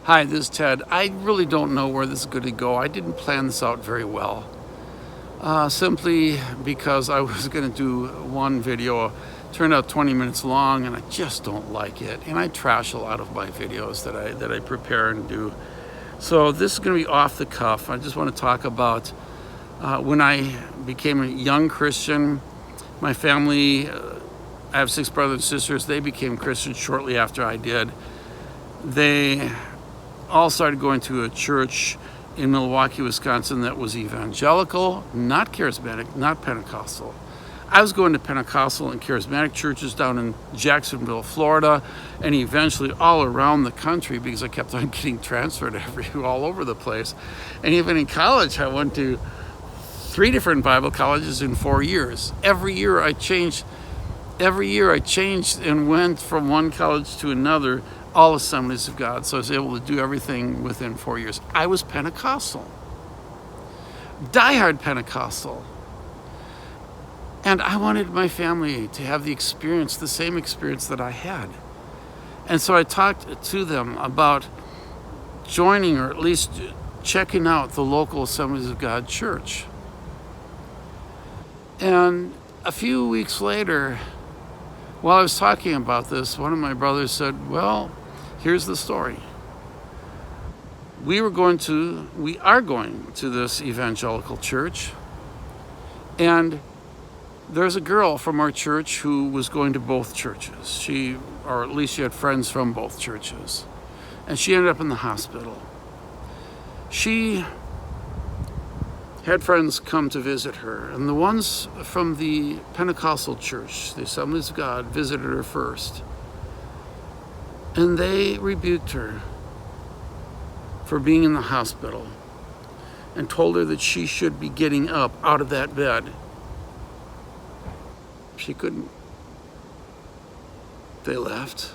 Hi, this is Ted. I really don't know where this is going to go. I didn't plan this out very well. Simply because I was going to do one video, turned out 20 minutes long, and I just don't like it. And I trash a lot of my videos that I prepare and do. So this is going to be off the cuff. I just want to talk about when I became a young Christian. My family, I have 6 brothers and sisters. They became Christians shortly after I did. They all started going to a church in Milwaukee, Wisconsin that was Evangelical, not Charismatic, not Pentecostal. I was going to Pentecostal and Charismatic churches down in Jacksonville, Florida, and eventually all around the country because I kept on getting transferred all over the place. And even in college, I went to 3 different Bible colleges in 4 years. Every year I changed and went from one college to another, all Assemblies of God. So I was able to do everything within 4 years. I was Pentecostal, diehard Pentecostal. And I wanted my family to have the same experience that I had. And so I talked to them about joining or at least checking out the local Assemblies of God church. And a few weeks later, while I was talking about this, one of my brothers said, well, here's the story. We are going to this evangelical church, and there's a girl from our church who was going to both churches. Or at least she had friends from both churches. And she ended up in the hospital. She had friends come to visit her, and the ones from the Pentecostal church, the Assemblies of God, visited her first. And they rebuked her for being in the hospital and told her that she should be getting up out of that bed. She couldn't. They left,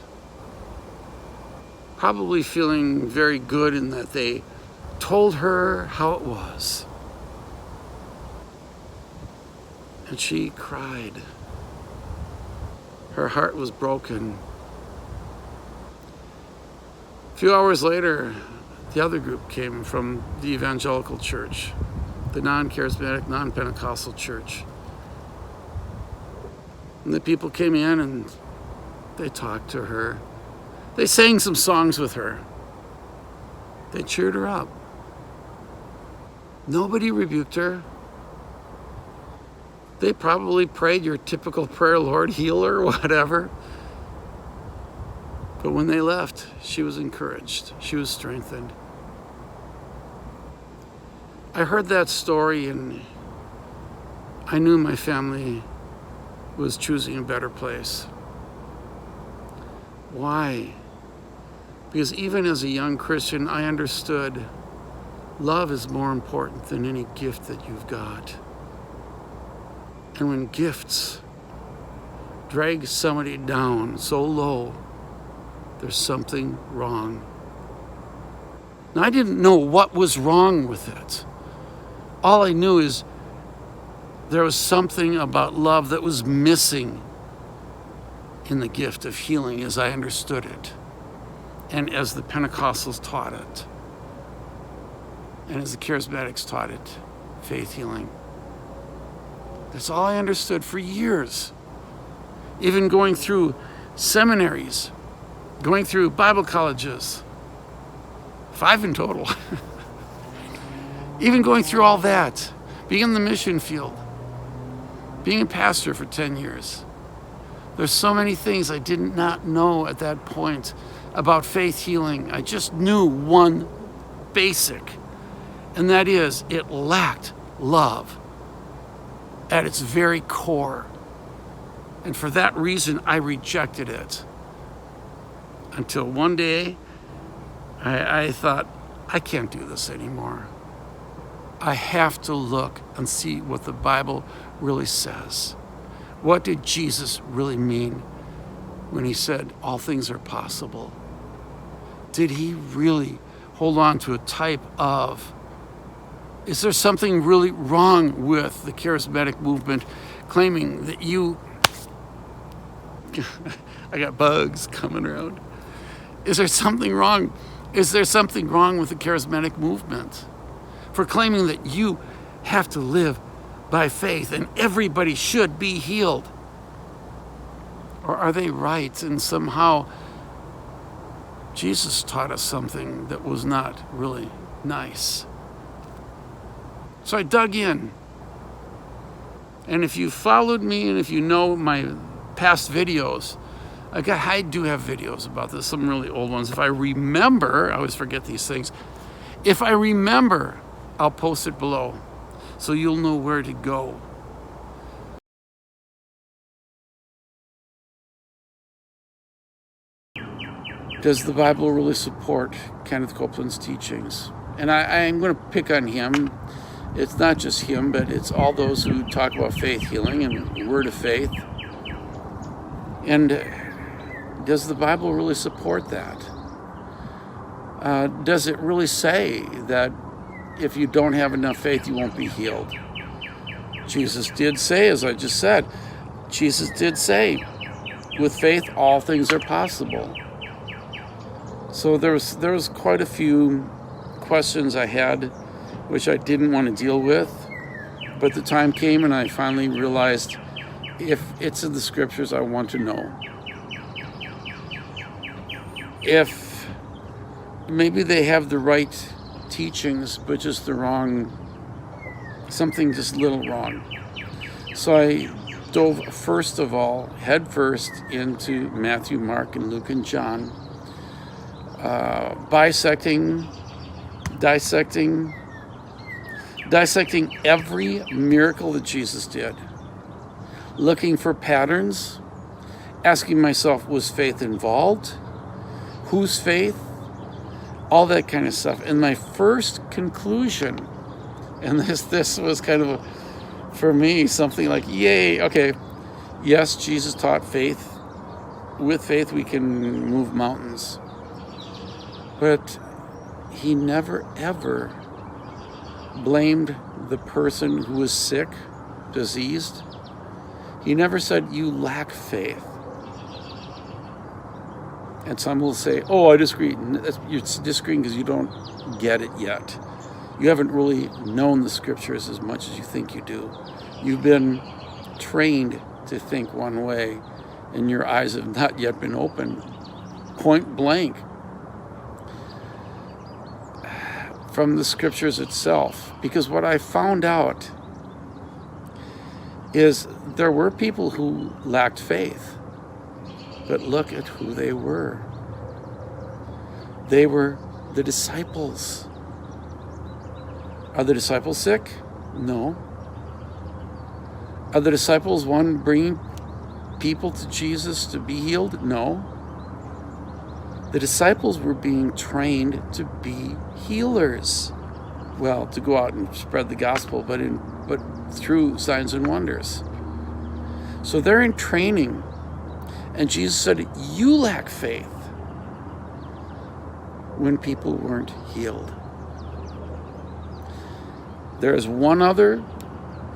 probably feeling very good in that they told her how it was. And she cried. Her heart was broken. A few hours later, the other group came from the Evangelical church, the non-charismatic, non-Pentecostal church. And the people came in and they talked to her. They sang some songs with her. They cheered her up. Nobody rebuked her. They probably prayed your typical prayer, Lord, heal her, whatever. But when they left, she was encouraged. She was strengthened. I heard that story and I knew my family was choosing a better place. Why? Because even as a young Christian, I understood love is more important than any gift that you've got. And when gifts drag somebody down so low, there's something wrong. Now, I didn't know what was wrong with it. All I knew is there was something about love that was missing in the gift of healing as I understood it, and as the Pentecostals taught it, and as the Charismatics taught it, faith healing. That's all I understood for years. Even going through seminaries, going through Bible colleges, 5 in total. Even going through all that, being in the mission field, being a pastor for 10 years. There's so many things I did not know at that point about faith healing. I just knew one basic, and that is it lacked love at its very core. And for that reason, I rejected it. Until one day, I thought, I can't do this anymore. I have to look and see what the Bible really says. What did Jesus really mean when he said all things are possible? Did he really hold on to a type of? Is there something really wrong with the charismatic movement claiming that I got bugs coming around. Is there something wrong Is there something wrong with the charismatic movement for claiming that you have to live by faith and everybody should be healed? Or are they right and somehow Jesus taught us something that was not really nice? So I dug in. And if you followed me and if you know my past videos, I do have videos about this, some really old ones. If I remember, I always forget these things. If I remember, I'll post it below so you'll know where to go. Does the Bible really support Kenneth Copeland's teachings? And I'm going to pick on him. It's not just him, but it's all those who talk about faith healing and word of faith. And does the Bible really support that? Does it really say that if you don't have enough faith, you won't be healed? Jesus did say, as I just said, Jesus did say, with faith, all things are possible. So there was quite a few questions I had which I didn't want to deal with, but the time came and I finally realized if it's in the scriptures, I want to know. If maybe they have the right teachings, but just the wrong, something just a little wrong. So I dove first of all, head first, into Matthew, Mark, and Luke, and John, dissecting every miracle that Jesus did, looking for patterns, asking myself, was faith involved? Whose faith? All that kind of stuff. And my first conclusion, and this was kind of, for me, something like, yay, okay, yes, Jesus taught faith. With faith, we can move mountains. But he never, ever blamed the person who was sick, diseased. He never said, you lack faith. And some will say, oh, I disagree. You're disagreeing because you don't get it yet. You haven't really known the scriptures as much as you think you do. You've been trained to think one way, and your eyes have not yet been opened. Point blank. From the scriptures itself. Because what I found out is there were people who lacked faith. But look at who they were. They were the disciples. Are the disciples sick? No. Are the disciples one bringing people to Jesus to be healed? No. The disciples were being trained to be healers. Well, to go out and spread the gospel, but through signs and wonders. So they're in training. And Jesus said, you lack faith, when people weren't healed. There is one other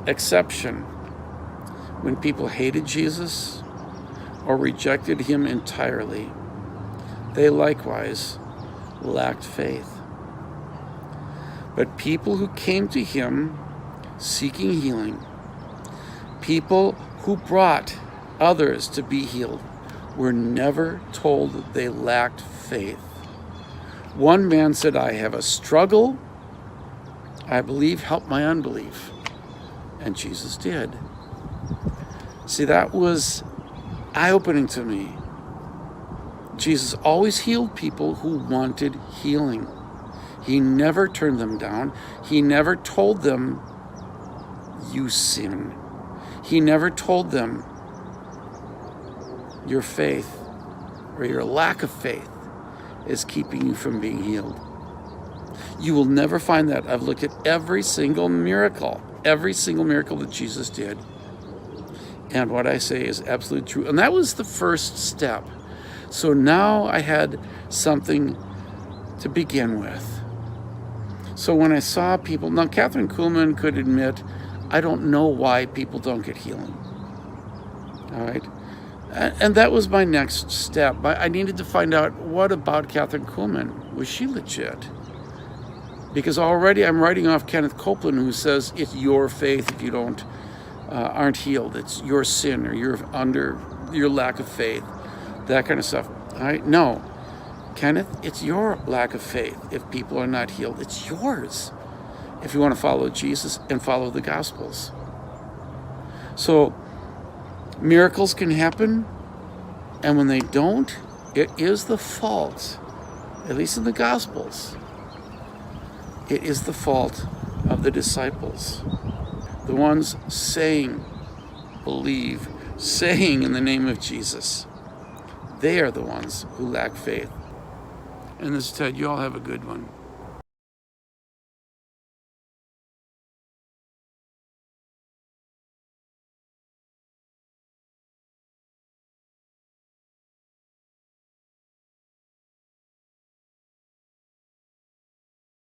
exception. When people hated Jesus or rejected him entirely, they likewise lacked faith. But people who came to him seeking healing, people who brought others to be healed, were never told that they lacked faith. One man said, I have a struggle. I believe, help my unbelief. And Jesus did. See, that was eye-opening to me. Jesus always healed people who wanted healing. He never turned them down. He never told them, you sin. He never told them, your faith or your lack of faith is keeping you from being healed. You will never find that. I've looked at every single miracle that Jesus did. And what I say is absolutely true. And that was the first step. So now I had something to begin with. So when I saw people, now Catherine Kuhlman could admit, I don't know why people don't get healing. All right. And that was my next step. I needed to find out, what about Catherine Kuhlman? Was she legit? Because already I'm writing off Kenneth Copeland, who says it's your faith if you aren't healed. It's your sin, or your lack of faith, that kind of stuff. All right? No, Kenneth, it's your lack of faith if people are not healed. It's yours if you want to follow Jesus and follow the Gospels. So miracles can happen, and when they don't, it is the fault, at least in the Gospels, it is the fault of the disciples, the ones saying, believe, saying in the name of Jesus. They are the ones who lack faith. And this is Ted. You all have a good one.